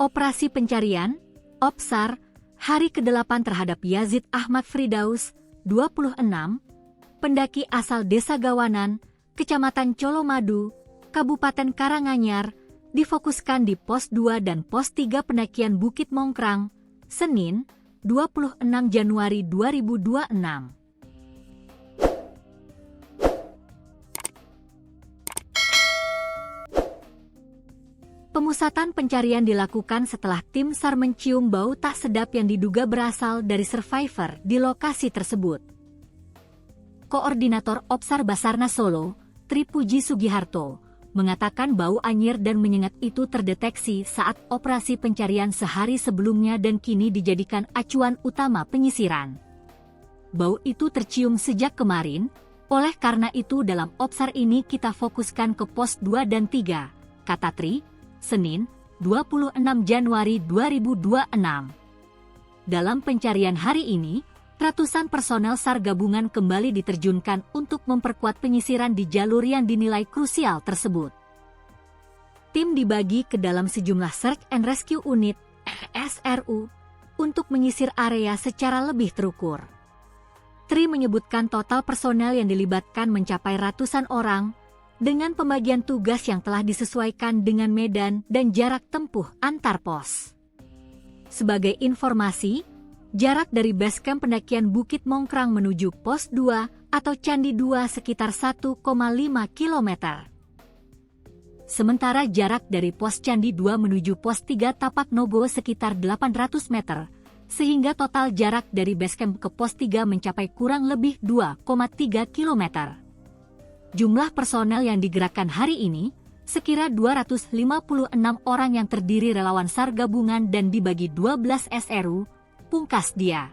Operasi pencarian, OPSAR, hari ke-8 terhadap Yazid Ahmad Firdaus, 26, pendaki asal Desa Gawanan, Kecamatan Colomadu, Kabupaten Karanganyar, difokuskan di Pos 2 dan Pos 3 pendakian Bukit Mongkrang, Senin, 26 Januari 2026. Pemusatan pencarian dilakukan setelah tim SAR mencium bau tak sedap yang diduga berasal dari survivor di lokasi tersebut. Koordinator OPSAR Basarnas Solo, Tri Puji Sugiharto, mengatakan bau anyir dan menyengat itu terdeteksi saat operasi pencarian sehari sebelumnya dan kini dijadikan acuan utama penyisiran. Bau itu tercium sejak kemarin, oleh karena itu dalam OPSAR ini kita fokuskan ke Pos 2 dan 3, kata Tri, Senin, 26 Januari 2026. Dalam pencarian hari ini, ratusan personel SAR gabungan kembali diterjunkan untuk memperkuat penyisiran di jalur yang dinilai krusial tersebut. Tim dibagi ke dalam sejumlah Search and Rescue Unit, SRU, untuk menyisir area secara lebih terukur. Tri menyebutkan total personel yang dilibatkan mencapai ratusan orang, dengan pembagian tugas yang telah disesuaikan dengan medan dan jarak tempuh antar pos. Sebagai informasi, jarak dari basecamp pendakian Bukit Mongkrang menuju Pos 2 atau Candi 2 sekitar 1,5 km. Sementara jarak dari Pos Candi 2 menuju Pos 3 Tapak Nogo sekitar 800 meter, sehingga total jarak dari basecamp ke Pos 3 mencapai kurang lebih 2,3 km. Jumlah personel yang digerakkan hari ini, sekira 256 orang yang terdiri relawan SAR gabungan dan dibagi 12 SRU, pungkas dia.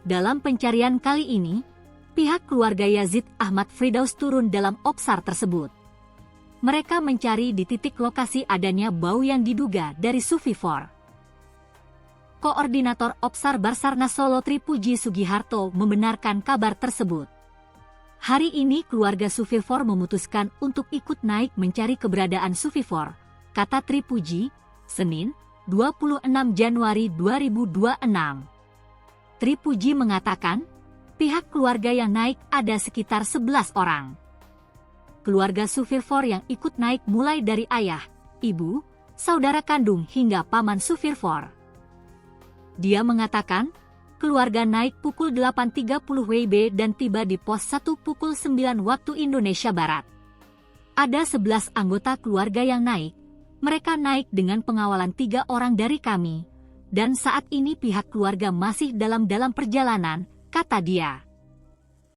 Dalam pencarian kali ini, pihak keluarga Yazid Ahmad Firdaus turun dalam OPSAR tersebut. Mereka mencari di titik lokasi adanya bau yang diduga dari survivor. Koordinator OPSAR Basarnas Solo Tri Puji Sugiharto membenarkan kabar tersebut. Hari ini keluarga survivor memutuskan untuk ikut naik mencari keberadaan survivor, kata Tri Puji, Senin, 26 Januari 2026. Tri Puji mengatakan, pihak keluarga yang naik ada sekitar 11 orang. Keluarga survivor yang ikut naik mulai dari ayah, ibu, saudara kandung hingga paman survivor. Dia mengatakan, keluarga naik pukul 8.30 WIB dan tiba di Pos 1 pukul 9 waktu Indonesia Barat. Ada 11 anggota keluarga yang naik. Mereka naik dengan pengawalan 3 orang dari kami. Dan saat ini pihak keluarga masih dalam perjalanan, kata dia.